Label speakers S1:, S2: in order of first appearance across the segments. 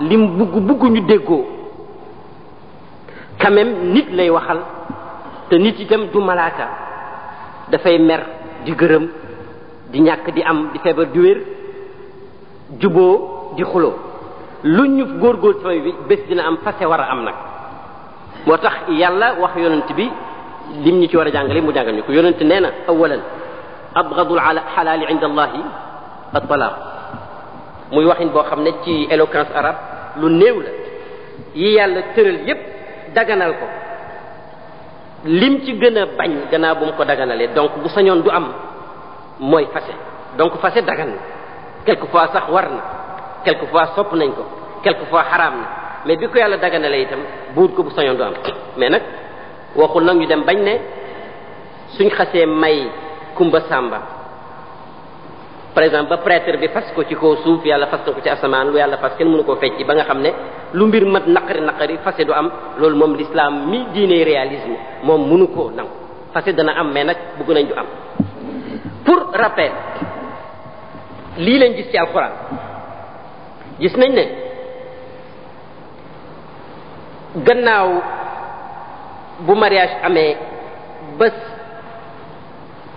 S1: lim bugg ñu déggoo quand même nit lay waxal te nit itam du malaaka dafay mer di gërëm di ñàkk di am di feebar di wér juboo di xuloo lu ñu góorgóor ci famille bi bés dina am fase war a am nag moo tax yàlla wax yonent bi lim ñu ci war a jàngale mu jàngal ñu ko yonent nee na awalan abgadul xalaali inda allahi at-talaq muy waxin boo xam ne ci éloquence arabe lu néew la yi yàlla tëral yépp daganal ko lim ci gën a bañ gannaaw bu mu ko daganalee donc bu sañoon du am mooy fase donc fase dagan na quelquefois sax war na quelquefois sopp nañ ko quelquefois xaraam na mais bi ko yàlla daganalee itam buut ko bu sañoon du am mais nag waxul nag ñu dem bañ ne suñ xasee may kumba sàmba par exemple ba prêtre bi fas ko ci kaw suuf yàlla fas na ko ci asamaan lu yàlla fas kenn mënu koo fecc ba nga xam ne lu mbir mat naqari fase du am loolu moom l'islam mi diine réalisme moom mënu koo nangu fase dana am mais nag bëgg nañ du am pour rappel lii lañ gis ci alxuraan gis nañ ne gannaaw bu mariage amee bés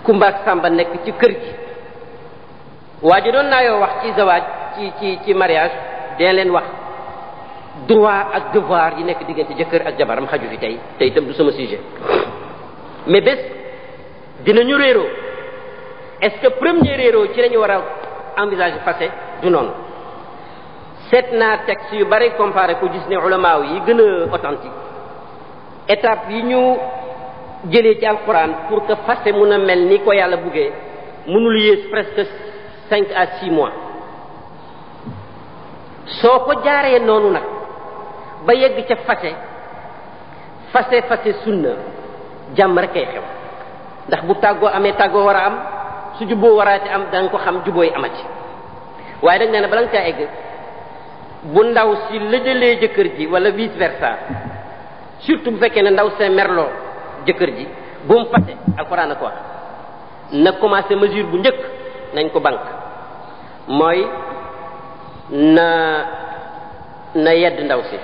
S1: kumba ak sàmba nekk ci kër gi waa ji doon naa yoo wax ci zawaaj ci mariage dina leen wax droit ak devoir yi nekk diggante jëkkër ak jabaram xaju fi tey te itam du sama sujet mais bés dinañu réeroo est-ce que premier réeroo ci lañu war a envisager fase du noonu seet naa texte yu bari comparé ko gis ne ulamaaw yi gën a authentique étape yi ñu jëlee ci alquran pour que fase mun a mel ni ko yàlla buggee mënul yées presque 5 à 6 mois soo ko jaaree noonu nag ba yegg ca fase sunna jàmm rek kay xew ndax bu tàggoo amee tàggoo war a am su jubboo waraate am da nga ko xam jubbooy amati waaye dañ nee na bala nga caa egg bu ndaw si lëjëlee jëkkër ji wala vice versa surtout bu fekkee ne ndaw see merloo jëkkër ji bu mu fase alxuraan a ko wax na commencé mesure bu njëkk nañ ko bank mooy na yedd ndaw si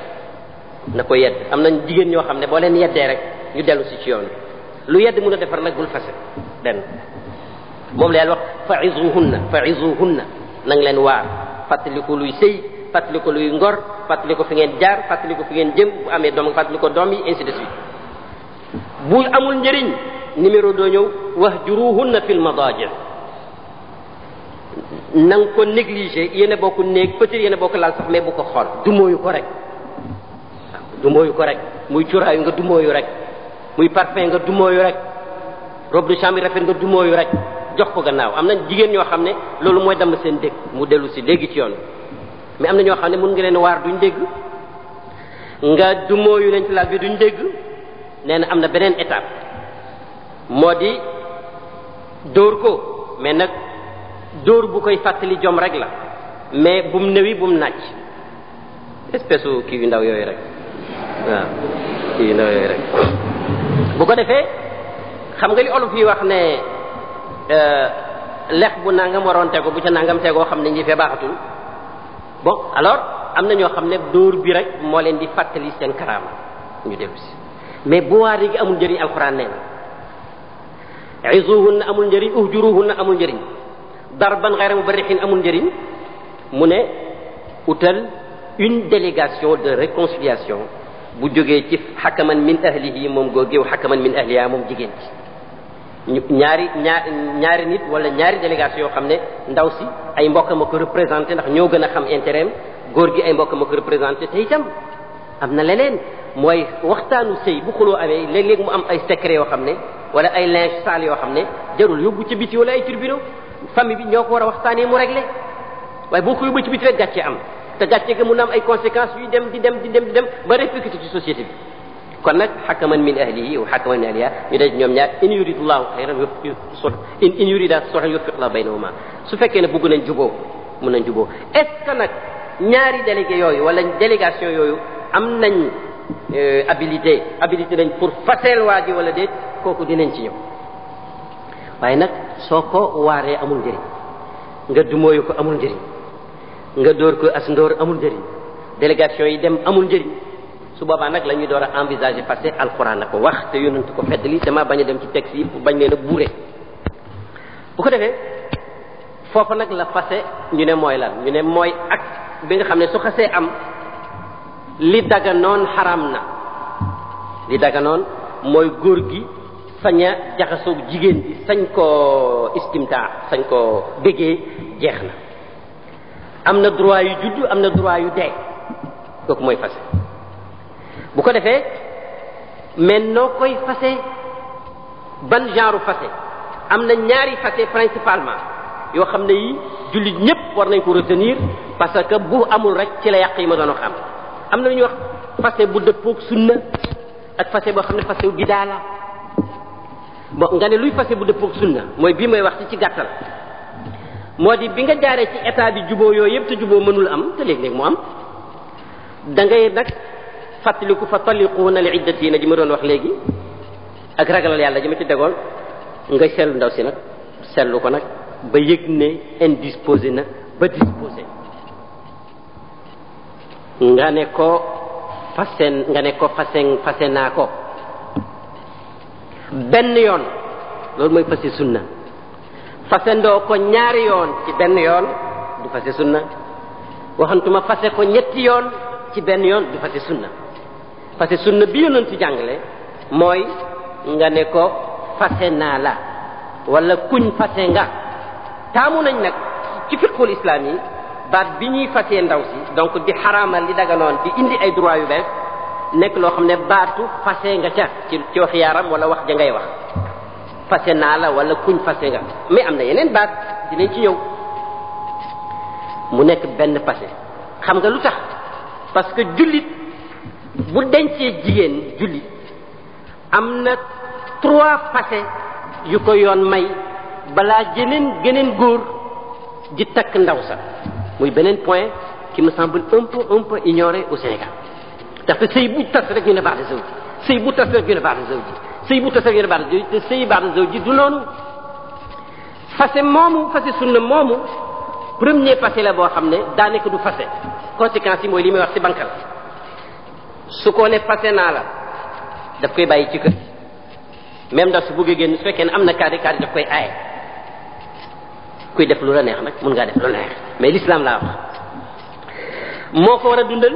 S1: na ko yedd am nañ jigéen ñoo xam ne boo leen yeddee rek ñu dellu si ci yoon bi lu yedd mën a defar nag bul fase benn moom la yàlla wax fa'izuhunna nang leen waar fàttali ko luy sëy fàttali ko luy ngor fàttali ko fi ngeen jaar fàttali ko fi ngeen jëm bu amee doom fàttali ko doom yi ainsi de suite bu amul njëriñ numéro doo ñëw wahjuruhunna fil madaji' na nga ko négligé yéen a bokk néeg peut-être yéen a bokk laal sax mais bu ko xool dumóoyu ko rek waaw dumóoyu ko rek muy curaayu nga dumóoyu rek muy parfum nga dumóoyu rek robe de chambre rafet nga dumóoyu rek jox ko gannaaw am na jigéen ñoo xam ne loolu mooy damm seen dégg mu dellu si léegi ci yoon mais am na ñoo xam ne mun nga leen waar duñ dégg nga dumóoyu leen ci laal bi duñ dégg nee na am na beneen étape moo di dóor ko mais nag dóor bu koy fàttali jom rek la mais bu mu newi bu mu nàcc espèce u kii yu ndaw yooyu rek waaw kii yu ndaw yooyu rek bu ko defee xam nga li olof yi wax ne lex bu nangam waroon tego bu ca nangam tegoo xam ne ñi fee baaxatul bon alors am na ñoo xam ne dóor bi rek moo leen di fàttali seen karaama ñu dellu si mais bu waari gi amul njëriñ alxuraan nee na izuhunna amul njëriñ uhjuruhunna amul njëriñ darban ghayra mubarrihin amul njëriñ mu ne utal une délégation de réconciliation bu jógee ci xakaman min ahlihi moom góogéew xakaman min ahliha moom jigéen ci ñaari nit wala ñaari délégation yoo xam ne ndaw si ay mbokkam a ko représenté ndax ñoo gën a xam intérêt góor gi ay mbokkam a ko représenté te itam am na leneen mooy waxtaanu sëy bu xuloo amee léeg-léeg mu am ay secret yoo xam ne wala ay linge sale yoo xam ne jarul yóbbu ci biti wala ay tribunaux famille bi ñoo ko war a waxtaanee mu réglé waaye boo ko yóbbu ci biti rek gàcce am te gàcce ga mun na am ay conséquences yuy dem di dem ba répercuté ci société bi kon nag xakaman min ahlihi wa xakaman min ahliha ñu daj ñoom ñaar in yuridullahu xayran in yurida sulhan yuwaffiq lahu baynahuma su fekkee ne bëgg nañ juboo mun nañ juboo est-ce que nag ñaari délégué yooyu wala délégation yooyu am nañ habilité nañ pour faseel waa ji wala déet kooku dinañ ci ñëw waaye nag soo ko waaree amul njëriñ nga dumóoyu ko amul njëriñ nga dóor ko as ndóor amul njëriñ délégation yi dem amul njëriñ su boobaa nag la ñuy door a envisager parce que alxuraan na ko wax te yonent ko feddali dama bañ a dem ci texte yi pour bañ leen a buure bu ko defee foofu nag la fase ñu ne mooy lan ñu ne mooy acte bi nga xam ne su xasee am li daganoon xaram na li daganoon mooy góor gi sañ a jaxasoog jigéen bi sañ koo istimta sañ koo béggee jeex na am na droit yu judd am na droit yu dee kooku mooy fase bu ko defee mais noo koy fase ban genre fase am na ñaari fase principalement yoo xam ne yi jullit ñépp war nañ ko retenir parce que bu amul rek ci la yàq yi ma doon wax am na lu ñuy wax fase bu dëppoog sunna ak fase boo xam ne fase wu bidaa la bon nga ne luy fase bu dëppoog sunna mooy bii may wax ci gàttal moo di bi nga jaaree ci état bi juboo yooyu yëpp te juboo mënul am te léeg-léeg mu am da ngay nag fàttaliku fa talliquuna li iddatiina ji ma doon wax léegi ak ragalal yàlla ji ma ci degoon nga seetlu ndaw si nag seetlu ko nag ba yëg ne indisposé na ba disposé nga ne ko fase naa ko benn yoon loolu mooy fase sunna fase ndoo ko ñaari yoon ci benn yoon du fase sunna waxantuma fase ko ñetti yoon ci benn yoon du fase sunna fase sunna bi yonent ci jàngale mooy nga ne ko fase naa la wala kuñ fase nga taamu nañ nag ci fiqhul islam yi baat bi ñuy fasee ndaw si donc di xaraamal li daganoon di indi ay droit yu bees nekk loo xam ne baatu fase nga ca ci wax yaaram wala wax ja ngay wax fase naa la wala kuñ fase nga mais am na yeneen baat dinañ ci ñëw mu nekk benn fase xam nga lu tax parce que jullit bu dencee jigéen jullit am na 3 fase yu ko yoon may balaa geneen góor di takk ndaw sa muy beneen point qui me semble un peu ignoré au Sénégal ndaxte sëy bu tas rek ñu ne baax de zawji sëy bu tas rek ñu ne baax de zawji sëy bu tas rek ñu ne baax de zawji te sëy baax de zawji du noonu fase moomu fase sunna moomu premier fase la boo xam ne daanaka du fase conséquence yi mooy li may wax ci bankal su ko ne fase naa la daf koy bàyyi ci kër même ndax su bëggee génn su fekkee ne am na kaari daf koy aaye kuy def lu la neex nag mun ngaa def lu la neex mais l'islam laa wax moo ko war a dundal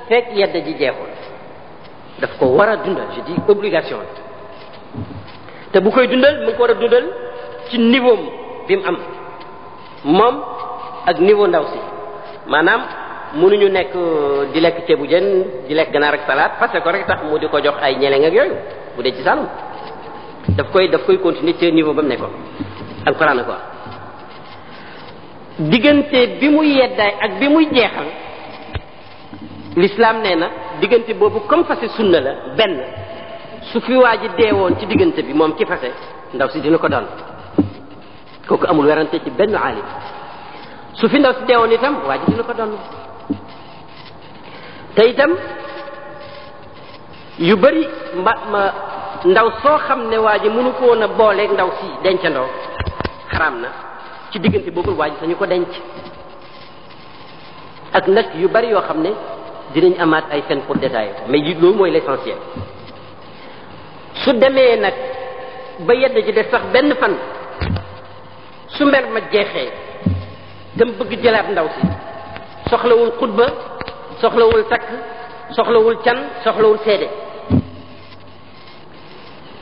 S1: fekk yedda ji jeexul daf ko war a dundal je dis obligation te bu koy dundal mu ngi ko war a dundal ci niveau bi mu am moom ak niveau ndaw si maanaam mënuñu nekk di lekk ceebu jën di lekk ganaar ak salade parce que rek tax mu di ko jox ay ñeleng ak yooyu bu dee ci Saloum daf koy continuer ci niveau ba mu nekkoon alxuraan ko diggante bi muy yeddaay ak bi muy jeexal l'islam nee na diggante boobu comme fase sunna la benn su fi waa ji deewoon ci diggante bi moom ki fase ndaw si dina ko doon kooku amul werante ci benn aalim su fi ndaw si deewoon itam waa ji dina ko doon te itam yu bari ndaw soo xam ne waa ji mënu ko woon a booleeg ndaw si dencandoo xaraam na ci diggante boobu waa ji sañu ko denc ak nag yu bari yoo xam ne dinañ amaat ay fen pour détailler mais loolu mooy l'essentiel su demee nag ba yedd ji def sax benn fan su mer ma jeexee dem bëgg jëlaat ndaw si soxlawul xutba soxlawul takk soxlawul can soxlawul seede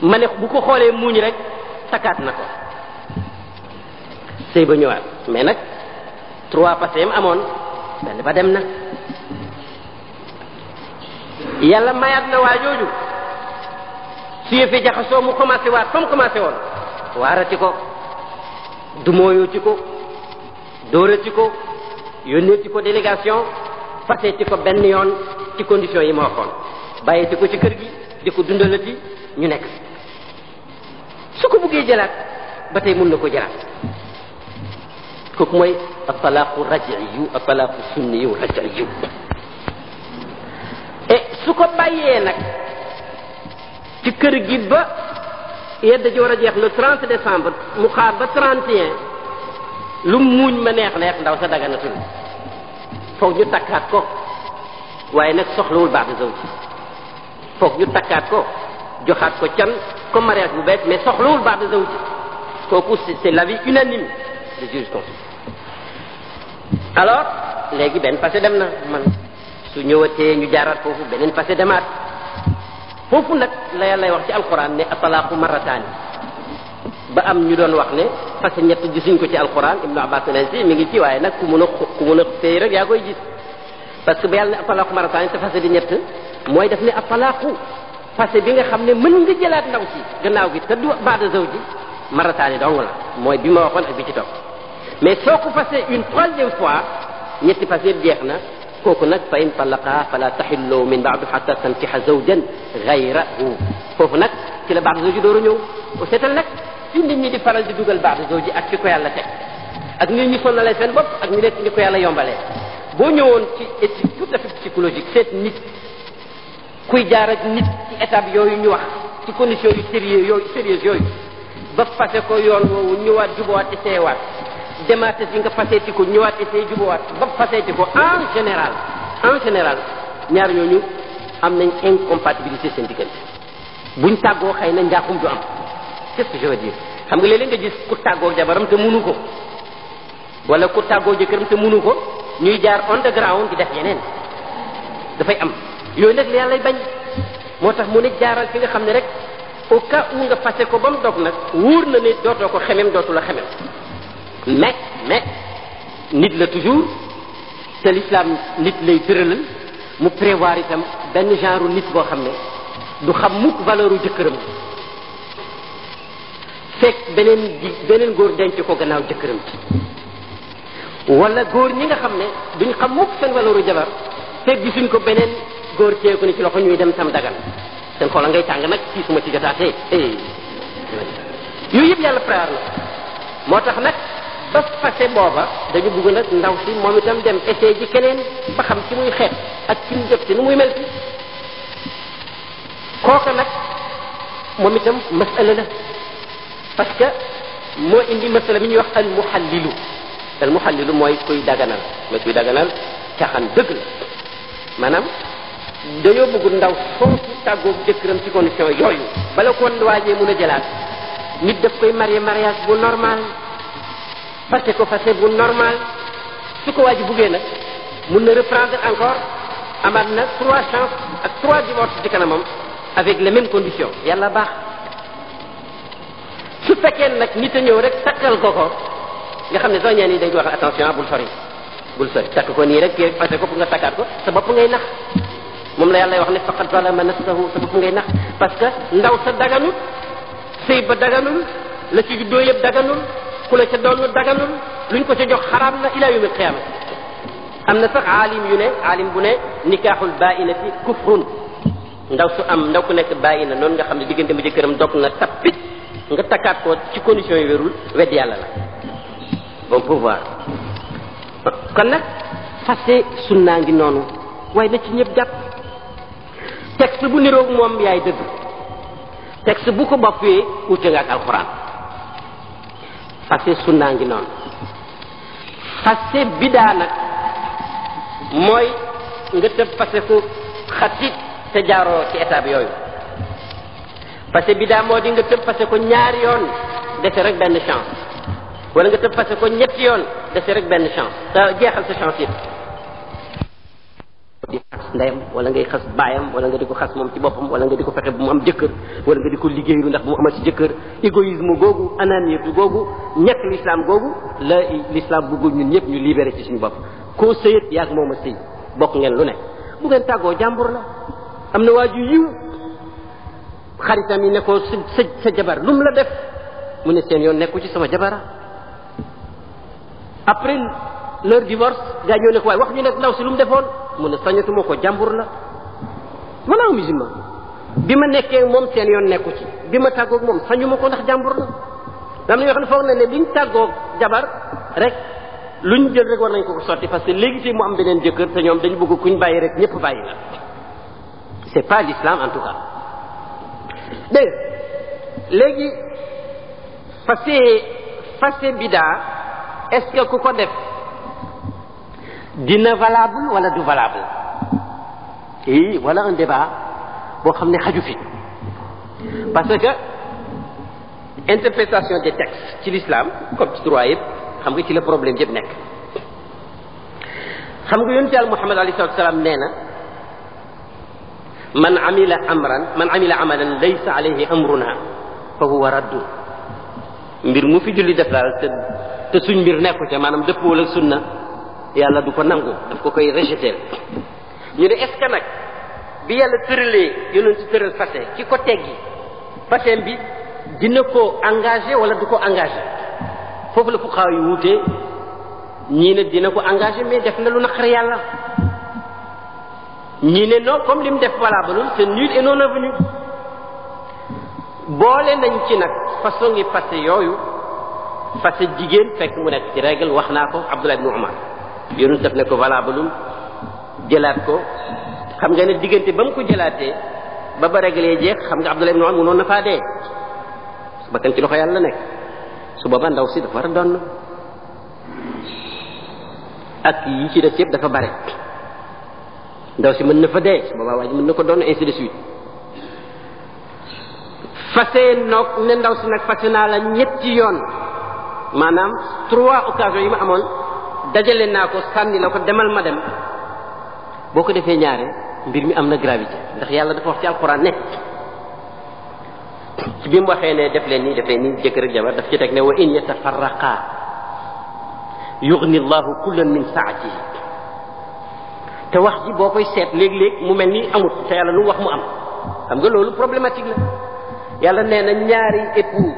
S1: ma ne bu ko xoolee muuñ rek takkaat na ko sëy ba ñëwaat mais nag 3 passeem amoon benn ba dem na yàlla mayaat na waa jooju su yëfee jaxasoo mu commencé waat fa mu commencé woon waarati ko dumooyoti ko dóorati ko yónneeti ko délégation faseeti ko benn yoon ci condition yi ma waxoon bàyyeti ko ci kër gi di ko dundalati ñu nekk su ko buggee jëlaat ba tey mun na ko jëlaat kooku mooy at-talaaqu raj'iyu at-talaaqu sunniyu raj'iyu et su ko bàyyee nag ci kër gi ba yedda ji war a jeex le 30 décembre mu xaar ba 31 lu muuñ ma neex ndaw sa daganatul foog ñu takkaat ko waaye nag soxlawul ba'da zawji foog ñu takkaat ko joxaat ko can comme mariage bu bees mais soxlawul ba'da zawji kooku c'est l'avis unanime des jurisconsultes. alors léegi benn passé dem na man su ñëwatee ñu jaaraat foofu beneen passé demaat foofu nag la yàlla wax ci alquran ne atalaqu marrataani ba am ñu doon wax ne passé ñett gisuñ ko ci alquran Ibnu Abbas ne si mi ngi ci waaye nag ku mun a téy rek yaa koy gis parce que ba yàlla ne atalaqu marrataani te passé di ñett mooy def ne atalaqu passé bi nga xam ne mën nga jëlaat ndaw si gannaaw gi te du ba'da zawji marrataani dong la mooy bi ma waxoon ak bi ci topp mais soo ko passé une troisième fois ñetti passé yëpp jeex na kooku nag fa in talaqa fala tahillu min ba'du hatta tankiha zawjan ghayrahu foofu nag ci la ba'da zawji door a ñëw seetal nag fi nit ñi di faral di dugal ba'da zawji ak fi ko yàlla teg ak nit ñi sonnalee seen bopp ak ñu nekk ni ko yàlla yombalee boo ñëwoon ci étude tout à fait psychologique seet nit kuy jaar ak nit ci étape yooyu ñu wax ci conditions yu sérieuses yooyu ba passé ko yoon woowu ñëwaat jubawaat essayé waat demaate si nga faseeti ko ñëwaat essayé jubawaat ba faseeti ko en général ñaar ñooñu am nañ incompatibilité seen diggante buñ tàggoo xëy na njaaxum du am qu'est-ce que je veux dire xam nga léeg-léeg nga gis ku tàggoo jabaram te mënu ko wala ku tàggoo jëkkëram te mënu ko ñuy jaar underground di def yeneen dafay am yooyu nag la yàlla bañ moo tax mu ne jaaral fi nga xam ne rek au cas où nga fase ko ba mu dog nag wóor na ne dootoo ko xemem dootu la xemem mais nit la toujours te l'islam nit lay tëralal mu prévoir itam benn genre nit boo xam ne du xam mukk valeur u jëkkëram fekk beneen góor denc ko gannaaw jëkkëram ci wala góor ñi nga xam ne duñ xam mukk seen valeur u jabar fekk gisuñ ko beneen góor cee ko ni ci loxo ñuy dem tam dagan seen xoola ngay tàng nag ci suma ci jotaatee yooyu yëpp yàlla prévoir na moo tax nag ba fase booba dañu bëgg nag ndaw si moom itam dem essayé ji keneen ba xam ci muy xeet ak ci mu jot si nu muy mel si kooka nag moom itam masala la parce que moo indi masala bi ñuy wax al muhallilu mooy kuy daganal mais kuy daganal caaxaan dëgg la maanaam dañoo bëgg ndaw foofu tàggoog jëkkëram ci condition yooyu bala ko waajee mun a jëlaat nit daf koy mariage bu normal fase ko fase bu normal su ko waaji buggee nag mun na reprendre encore amaat na 3 chances ak 3 divorces ci kanamam avec les mêmes conditions yàlla baax su fekkee nag nit a ñëw rek takkal ko nga xam ne soo ñaan yi dañ ko wax attention bul sori takk ko nii rek fase ko pour nga takkaat ko sa bopp ngay nax moom la yàlla wax ne faqad zalama nafsahu sa bopp ngay nax parce que ndaw sa daganul sëy ba daganul la ci juddoo yëpp daganul ku la ca doon daganul luñ ko ca jox xaraam na ila yawmil qiyaamati am na sax aalim bu ne nikaaxul baa'inati kufrun ndaw ku nekk baa'ina noonu nga xam ne diggante mu jëkkëram dog na tappit nga takkaat ko ci conditions yu wérul wedd yàlla la bon pouvoir kon nag fase sunnaa ngi noonu waaye na ci ñëpp jàpp texte bu niroog moom yaay dëgg texte bu ko boppee wute nga ak alxuraan fase sunnaa ngi noonu fase bidaa nag mooy nga tëb fase ko xatit te jaaroo ci étape yooyu fase bidaa moo di nga tëb fase ko ñaari yoon dese rek benn chance wala nga tëb fase ko ñetti yoon dese rek benn chance te jeexal sa chance yëpp di xas ndeyam wala ngay xas baayam wala nga di ko xas moom ci boppam wala nga di ko fexe bu mu am jëkkër wala nga di ko liggéeylu ndax bu mu amal ci jëkkër égoïsme googu ananiyatu googu ñett l'islam googu la l'islam bëggul ñun ñëpp ñu libéré ci suñu bopp koo sëyat yaag moom a sëy bokk ngeen lu ne bu ngeen tàggoo jàmbur la am na waa ju yiw xaritam yi ne ko sa jabar lu mu la def mu ne seen yoon nekku ci sama jabara après leur divorce gaa ñoo ne ko waaye wax ñu nekk ndaw si lu mu defoon mu ne sañatuma ko jàmbur la voilà musulman bi ma nekkee moom seen yoon nekku ci bi ma tàggoog moom sañuma ko ndax jàmbur la am na ñoo xam ne foog na ne biñ tàggoog jabar rek luñ jël rek war nañ ko sotti parce que léegi si mu am beneen jëkkër te ñoom dañu bëgg kuñ bàyyi rek ñëpp bàyyi la c'est pas l'islam en tout cas dégg léegi fase bidaa est-ce que ku ko def dina valable wala du valable et voilà un débat boo xam ne xaju fi parce que interprétation des textes ci l'islam comme ci droit yëpp xam nga ci la problème yëpp nekk xam nga yonent Yàlla Muhammad alayhi salaatu wa salaam nee na man amila amalan laysa alayhi amruna fa huwa raddu mbir mu fi julli def daal te suñ mbir nekku ca maanaam dëppoo ak sunna yàlla du ko nangu daf ko koy rejeter ñu ne est-ce que nag bi yàlla tëralee yonent ci tëral fase ki ko teggi faseem bi dina ko engagé wala du ko engagé foofu la fuqahaa yu wuutee ñii ne dina ko engagé mais def na lu naqar yàlla ñii ne non comme li mu def valable c'est nul et non avenu boole nañ ci nag façon ngi fase yooyu fase jigéen fekk mu nekk ci règle wax naa ko Abdullah ibn Umar yonent def ne ko valable jëlaat ko xam nga ne diggante ba mu ko jëlaatee ba règle jeex xam nga Abdullah ibn Umar mënoon na faa dee su bakkan ci loxo yàlla nekk su booba ndaw si dafa war a donn ak yi ci def yëpp dafa bare ndaw si mën na fa dee su boobaa waa ji mën na ko donn ainsi de suite fase noog ne ndaw si nag fase naa la ñetti yoon maanaam 3 occasions yi ma amoon dajale naa ko sànni la ko demal ma dem boo ko defee ñaare mbir mi am na gravité ndax yàlla dafa wax ci alquran ne ci bi mu waxee ne def leen nii jëkkër ak jabar daf ci teg ne wa in yatafarraqa yughni llahu kullan min saatihi te wax ji boo koy seet léeg-léeg mu mel ni amut te yàlla lu wax mu am xam nga loolu problématique la yàlla nee na ñaari époux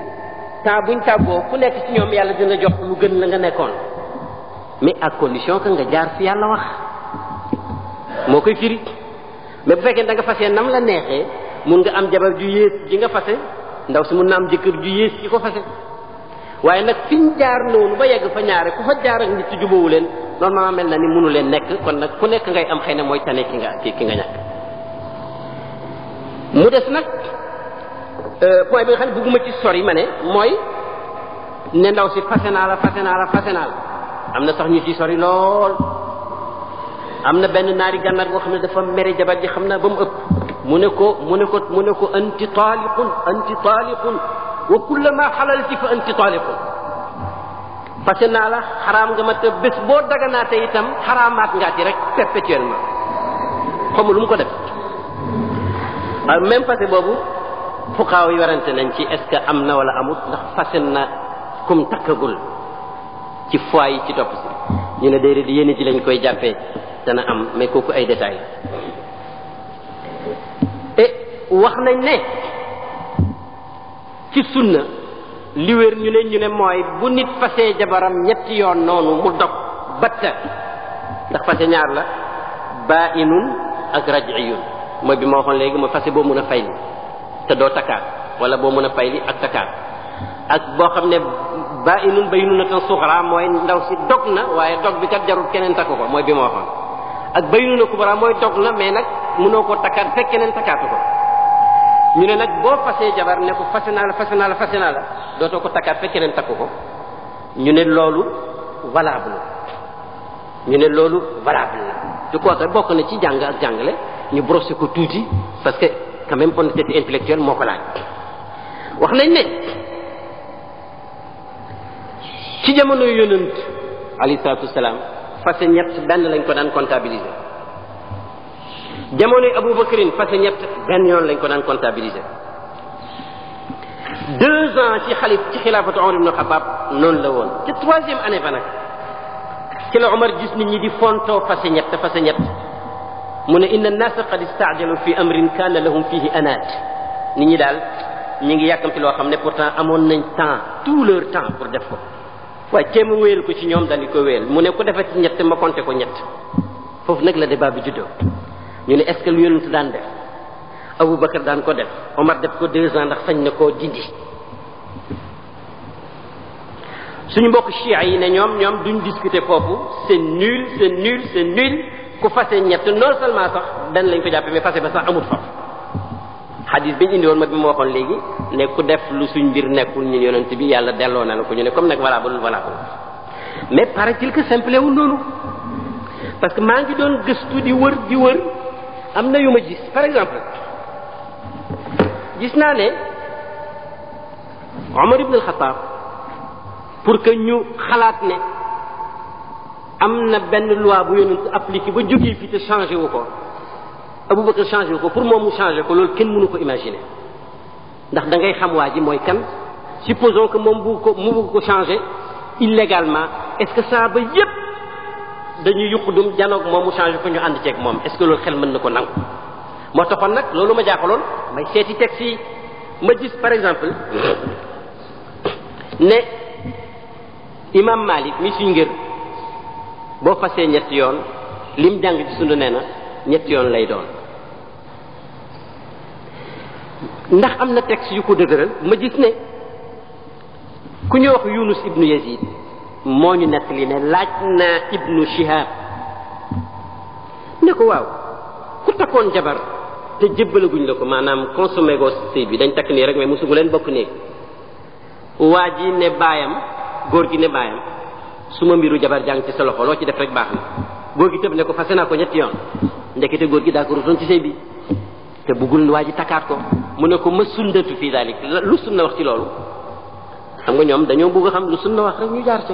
S1: temps buñ tàggoo ku nekk ci ñoom yàlla dina jox lu gën la nga nekkoon mais à condition que nga jaar fi yàlla wax moo koy firi mais bu fekkee da nga fase nam la neexee mun nga am jabar ju yées ji nga fase ndaw si mun na am jëkkër ju yées ci ko fase waaye nag fiñ jaar noonu ba yegg fa ñaare ku fa jaar ak nit ci jubawu leen normalement mel na ni mënu leen nekk kon nag ku nekk ngay am xëy na mooy tane ki nga ñàkk mu des nag point bi nga xam ne bëgguma ci sori ma ne mooy ne ndaw si fase naa la am na sax ñu ci sori lool am na benn naari gànnaar boo xam ne dafa mere jabar ji xam naa ba mu ëpp mu ne ko anti taaliqun wa kullama xalalti fa anti taaliqun fase naa la xaraam nga ma te bés boo daganaate itam xaraamaat ngaa ci rek perpétuellement xamu lu mu ko def même fase boobu fuqaaw yi warante nañ ci est-ce que am na wala amut ndax fase na kum takkagul ci fois yi ci topp si ñu ne déedéet yéen ji lañ koy jàppee dana am mais kooku ay détails et wax nañ ne ci sunna li wér ñu ne mooy bu nit fasee jabaram ñetti yoon noonu mu dog batta ndax fase ñaar la bainun ak raj'iyun mooy bi ma waxoon léegi ma fase boo mën a fayli te doo takkaat wala boo mën a fayli ak takkaat ak boo xam ne bainun baynunatan sughra mooy ndaw si dog na waaye dog bi kat jarul keneen takku ko mooy bi ma waxoon ak baynuna kubra mooy dog na mais nag mënoo koo takkaat fekk keneen takkaatu ko ñu ne nag boo fasee jabar ne ko fase naa la dootoo ko takkaat fekk keneen takku ko ñu ne loolu valable la je crois que bokk na ci jàng ak jàngale ñu brossé ko tuuti parce que quand même honnêteté intellectuelle moo ko laaj wax nañ ne ci jamono yonent alayhi salaatu wasalaam fase ñett benn lañ ko daan comptabiliser jamonoy Abubakrin fase ñett benn yoon lañ ko daan comptabiliser 2 ans ci xilaafatu Umar ibn Khattab noonu la woon ci 3e année ba nag ci la Umar gis nit ñi di fontoo fase ñett mu ne inna an-naasa qad ista'jalu fi amrin kaana lahum fihi anaat nit ñi daal ñi ngi yàkkamti loo xam ne pourtant amoon nañ temps tout leur temps pour def ko waaye téema wéyal ko ci ñoom daal di ko wéyal mu ne ku defee ci ñett ma compté ko ñett foofu nag la débat bi juddoo ñu ne est-ce que lu yonent daan def Aboubacar daan ko def Omar def ko 2 ans ndax sañ na koo dindi suñu mbokk chia yi ne ñoom duñ discuter foofu c'est nul ku fase ñett non seulement sax benn lañ ko jàppe mais fase ba sax amut foofu xadis bi ñu indi woon ma bi ma waxoon léegi ne ku def lu suñ mbir nekkul ñu yonent bi yàlla delloo na la ko ñu ne comme nag valable mais paraît-il que simple wul noonu parce que maa ngi doon gëstu di wër am na yu ma gis par exemple gis naa ne Omar ibn al-Khattab pour que ñu xalaat ne am na benn loi bu yonent appliqué ba jógee fi te changé wu ko Aboubacar changé wu ko pour moom mu changé ko loolu kenn mënu ko imaginer ndax da ngay xam waa ji mooy kan supposons que moom bu ko mu bëgg ko changé illégalement est-ce que saa ba yépp dañuy yuqudum janoog moom mu changé ko ñu ànd ceeg moom est-ce que loolu xel mën na ko nangu moo taxoon nag loolu ma jaaxaloon may seeti texte yi ma gis par exemple ne imam Malik mi suñ ngir boo fasee ñetti yoon lim jàng ci sunu nee na ñetti yoon lay doon ndax am na texte yu ko dëgëral ma gis ne ku ñu wax Yunus ibnu Yazid moo ñu nettali ne laaj naa ibnu Shihab ne ko waaw ku takkoon jabar te jébbalaguñ la ko maanaam consommé goo sëy bi dañ takk nii rek mais mosugu leen bokk néeg waa ji ne baayam góor gi ne baayam su ma mbiru jabar jàng ci sa loxo loo ci def rek baax na góor gi tëb ne ko fase naa ko ñetti yoon ndekete góor gi daa ko rutoon ci sëy bi te buggul waa ji takkaat ko mu ne ko ma sunnatu fii daalik lu sunna wax ci loolu xam nga ñoom dañoo bëgg a xam lu sunna wax rek ñu jaar ca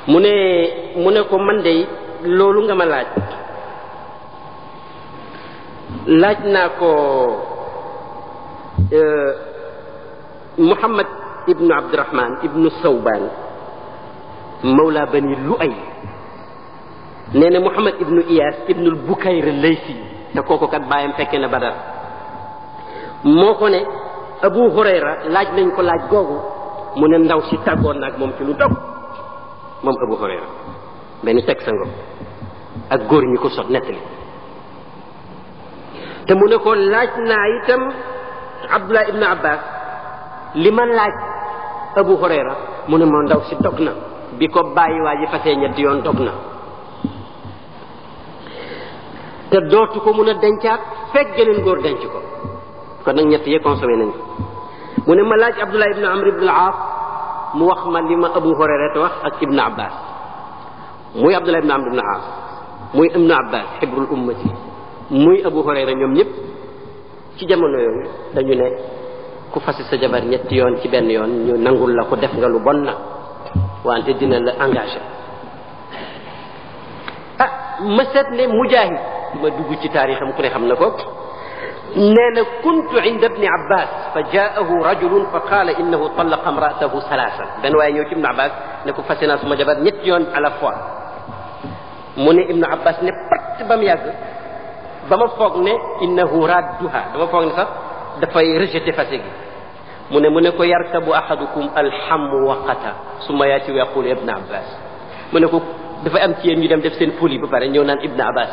S1: mu ne ko man de loolu nga ma laaj naa ko Muhammad ibnu Abdurahman ibnu Sawban mawla bani Lu'ay nee na Muhammad ibnu Iyas ibnu Bukayr Laysi te kooku kat baayam fekkee na Badar moo ko ne Abu Hurayra laaj nañ ko laaj googu mu ne ndaw si tàggoon naag moom ci lu dog moom Abu Hurayra benn teg sa ngoom ak góor ñi ko sot nettali te mu ne ko laaj naa itam Abdullah ibn Abbas li ma laaj Abu Hurayra mu ne moo ndaw si dog na bi ko bàyyi waa ji fasee ñetti yoon dog na te dootu ko mun a dencaat fekk geneen góor denc ko kon nag ñett yee consommé nañ ko mu ne ma laaj Abdullah ibn Amr ibn al-Aas mu wax ma li ma Abu Hurayra te wax ak Ibn Abbas muy Abdullah ibn Amr ibn al-Aas muy Ibn Abbas xibrul ummati muy Abu Hurayra ñoom ñëpp ci jamono yooyu dañu ne ku fasi sa jabar ñetti yoon ci benn yoon ñu nangul la ko def nga lu bon na wante dina la engagé ma seet ne Mujaahid ma dugg ci taarixam ku ne xam na ko nee na kuntu inda ibni Abbas fa jaahu rajulun fa qaala innahu talaqa imraatahu salaasa benn waaye ñëw ci Ibn Abbas ne ko fase naa suma jabar ñetti yoon à la fois mu ne Ibn Abbas ne pat ba mu yàgg ba ma foog ne innahu radduha dama foog ne sax dafay rejeté fase gi mu ne ko yarkabu ahadukum alhamu waqata summa yaati wa yaqulu Ibn Abbas mu ne ko dafay am ci yéen ñu dem def seen folie ba pare ñëw naan Ibn Abbas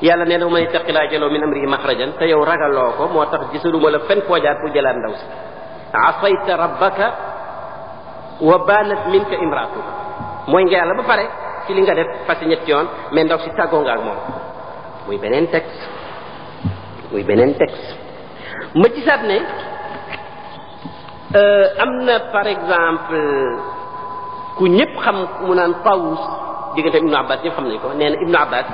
S1: yàlla nee na man ittaqillaa jaloo min amrihi maxrajan te yow ragaloo ko moo tax gisaluma la fen foo jaar pour jëlaat ndaw si asayta rabbaka wa banat minka imraatuka mooy nga yàlla ba pare ci li nga def fasi ñetti yoon mais ndaw si tàggoo nga ak moom muy beneen texte ma gisaat ne am na par exemple ku ñëpp xam mu naan Tawus diggante Ibnu Abbas ñëpp xam nañ ko nee na Ibnu Abbas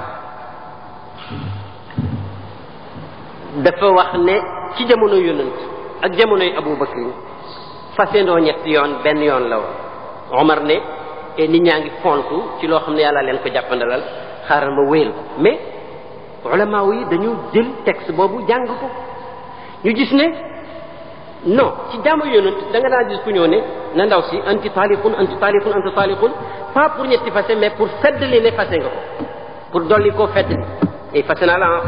S1: dafa wax ne ci jamono yonent ak jamonoy Abu Bakr fasendoo ñetti yoon benn yoon la woon Omar ne nit ñaa ngi fontu ci loo xam ne yàlla leen ko jàppandalal xaaral ma wéyal ko mais ulama yi dañu jël texte boobu jàng ko ñu gis ne non ci jamono yonent da nga daan gis ku ñëw ne na ndaw si anti taliqun pas pour ñetti fase mais pour feddali ne fase nga ko pour dolli koo feddali et fase naa la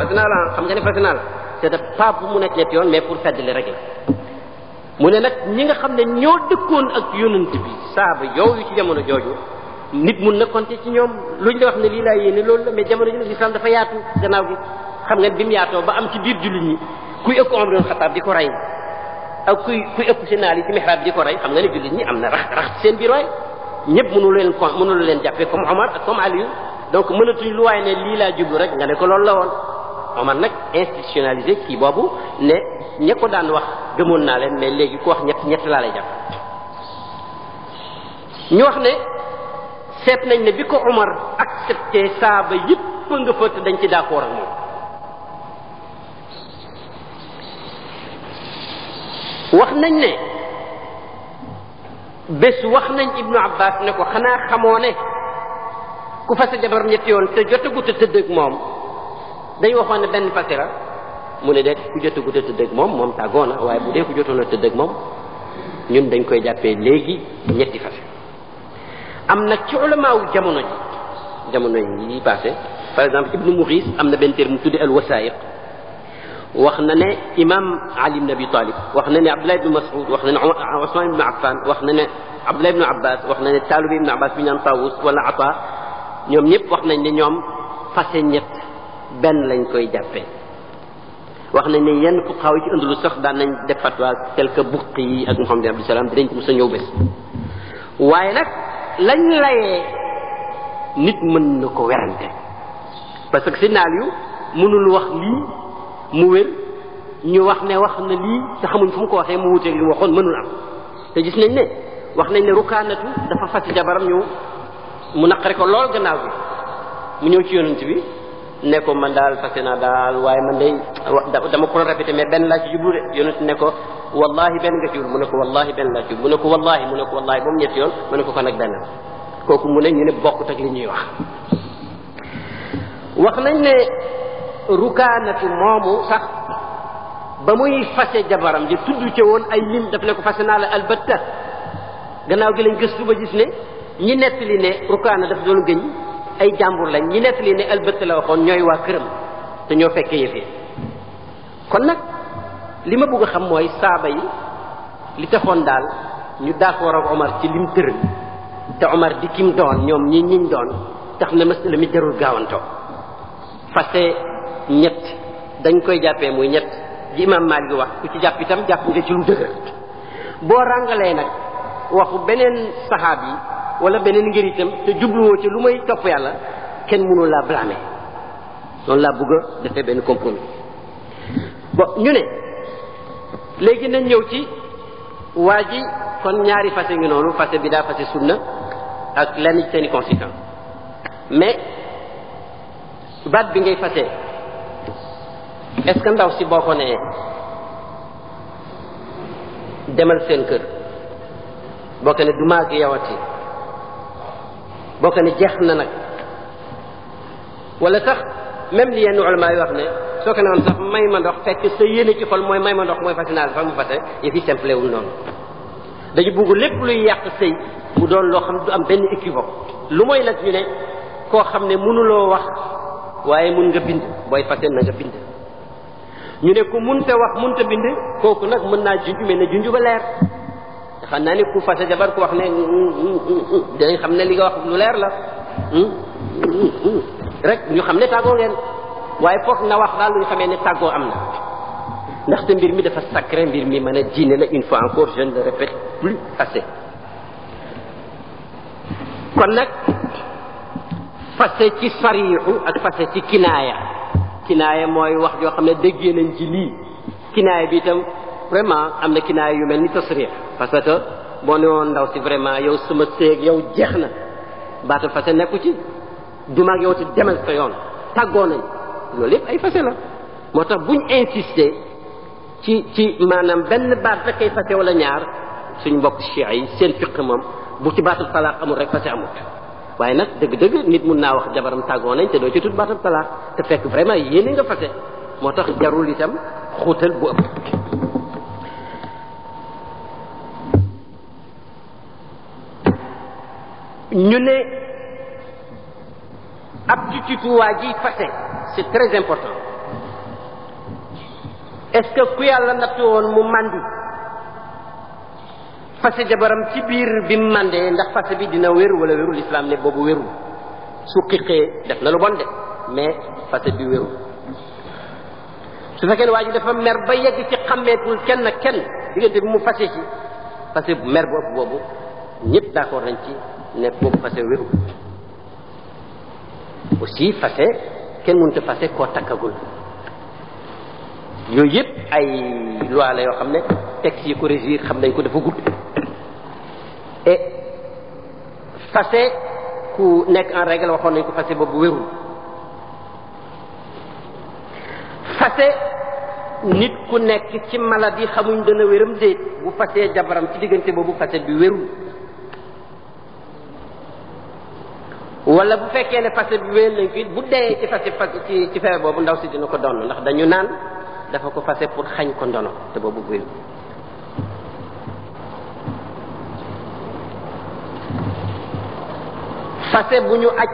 S1: xam nga ne fase naa la c'est pas pour mu nekk ñetti yoon mais pour feddali rek la mu ne nag ñi nga xam ne ñoo dëkkoon ak yonent bi saaba yooyu ci jamono jooju nit mun na compter ci ñoom luñ la wax ne lii laa yéene loolu la mais jamono ji l'islam dafa yaatu gannaaw gi xam nga bi mu yaatoo ba am ci biir jullit ñi kuy ëpp Umar ibn Xattaab di ko rey ak kuy ëpp si naal yi ci mihrab di ko rey xam nga ne jullit ñi am na rax seen biir waay ñëpp mënu leen jàppee comme Omar ak comme Aliou donc mënatuñ lu waay ne lii laa jublu rek nga ne ko loolu la woon Omar nag institutionnalisé kii boobu ne ña ko daan wax gëmoon naa leen mais léegi ku wax ñett laa lay jàpp ñu wax ne seet nañ ne bi ko Omar accepté saaba yëpp nga fëtt dañ ci d'accord ak moom wax nañ ne bés wax nañ ibnu abbas ne ko xanaa xamoo ne ku fase jabaram ñetti yoon te jotagut a tëdd ak moom dañ waxoon ne benn fase la mu ne de ku jotagut a tëdd ak moom tàggoo na waaye bu dee ku jotoon a tëdd ak moom ñun dañ koy jàppee léegi ñetti fase am nag ci ulamaawu jamono yi passé par exemple ibnu mughis am na benn téere mu tudde al wasaiq wax na ne imam ali ibn abi talib wax na ne abdullah ibn mas'ud wax na ne usman ibn affan wax na ne abdullah ibn abbas wax na ne taalibi ibn abbas bi ñaan tawus wala ata ñoom ñëpp wax nañ ne ñoom fase ñett benn lañ koy jàppee wax nañ ne yenn fuqahaa yi ci ëndulu sax daan nañ def fatwa tel que buqi yi ak muhammad abdou salam dinañ ko mos a ñëw bés waaye nag lañ layee nit mën na ko werante parce que signal yu mënul wax lii mu wér ñu wax ne wax na lii te xamuñ fu mu ko waxee mu wuteeg li mu waxoon mënul am te gis nañ ne wax nañ ne rukaanatu dafa fas jabaram ñëw mu naqare ko lool gannaaw bi mu ñëw ci yonent bi ne ko man daal fase naa daal waaye man day dama ko répété mais benn laa ci jublu de yonent ne ko wallahi benn nga ci jublu mu ne ko wallahi benn laa ci jublu mu ne ko wallahi ba mu ñetti yoon mu ne ko kon nag benn kooku mu ne ñu ne bokkut ak li ñuy wax nañ ne rukaanatu moomu sax ba muy fase jabaram ji tudd ci woon ay lim daf ne ko fase naa la albatta gannaaw gi lañ gëstu ba gis ne ñi nettali ne rukaana daf doon gëñ ay jàmbur lañ ñi nettali ne albatta la waxoon ñooy waa këram te ñoo fekkee yëfee kon nag li ma bëgg a xam mooy saaba yi li taxoon daal ñu d'accord ak Omar ci lim tëral te Omar di kim doon ñoom ñiñ doon tax na masala mi jarul gaawantoo fase ñett dañ koy jàppee muy ñett ji imam Maalik wax ku ci jàpp itam jàpp nga ci lu dëgër boo ràngalee nag waxu beneen saxaab yi wala beneen ngir itam te jubluwoo ci lu may topp yàlla kenn mënu laa blâmer noonu laa bëgg a defee benn compromis bon ñu ne léegi nañ ñëw ci waa ji kon ñaari fase ngi noonu fase bi daa fase sunna ak lenn ci seeni conséquences mais baat bi ngay fase est-ce que ndaw si boo ko nee demal seen kër boo ko ne du maag yawati boo ko ne jeex na nag wala sax même li yenn ulama yi wax ne soo ko ne woon sax may ma ndox fekk sa yéene ci xol mooy may ma ndox mooy fase naa la sax mu fase yëf yi simple wul noonu dañu bugg lépp luy yàq sëy mu doon loo xam du am benn équivoque lu mooy nag ñu ne koo xam ne mënuloo wax waaye mun nga bind booy fase na nga bind ñu ne ku munta wax munta bind kooku nag mën naa junj mais na junj ba leer xam naa ne ku fase jabar ku wax ne dinañ xam ne li nga wax lu leer la rek ñu xam ne tàggoo ngeen waaye foog na wax daal lu ñu xamee ne tàggoo am na ndaxte mbir mi dafa sacré mbir mi mën a diine la une fois encore je ne le répète plus assez kon nag fase ci sariixu ak fase ci kinaaya mooy wax joo xam ne déggee nañ ci lii kinaaya bi itam vraiment am na kinaaya yu mel ni tasriix parce que boo ne woon ndaw si vraiment yow sama séeg yow jeex na baatu fase nekku ci duma ak yow ci demal sa yoon tàggoo nañ loolu yëpp ay fase la moo tax buñ insister ci maanaam benn baat rek kay fase wala ñaar suñ mbokk chia yi seen fiq moom bu ci baatul talaax amul rek fase amut waaye nag dëgg-dëgg nit mun naa wax jabaram tàggoo nañ te doo ci tudd baatul talaax te fekk vraiment yéene nga fase moo tax jarul itam xuutal bu ëpp ñu ne aptitude waa ji fase c'est très important est-ce que ku yàlla nattu woon mu màndi fase jabaram ci biir bi mu màndee ndax fase bi dina wér wala wérul islam ne boobu wérul su xiqee def na lu bon de mais fase bi wérul su fekkee ne waa ji dafa mer ba yegg ci xàmmeetul kenn diggante bi mu fase ci fase mer bu ëpp boobu ñëpp d'accord nañ ci ne boobu fase wérul aussi fase kenn mënut a fase koo takkagul yooyu yëpp ay loi la yoo xam ne texte yi ko régir xam nañ ko dafa gudd et fase ku nekk en règle waxoon nañ ko fase boobu wérul fase nit ku nekk ci maladie xamuñ dana wéram déet bu fasee jabaram ci diggante boobu fase bi wérul wala bu fekkee ne fase bi wér nañ ko it bu dee ci fase ci feebar boobu ndaw si dina ko donn ndax dañu naan dafa ko fase pour xañ ko ndono te boobu wérul fase bu ñu aj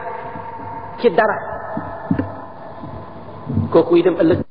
S1: ci dara kooku itam ëllëg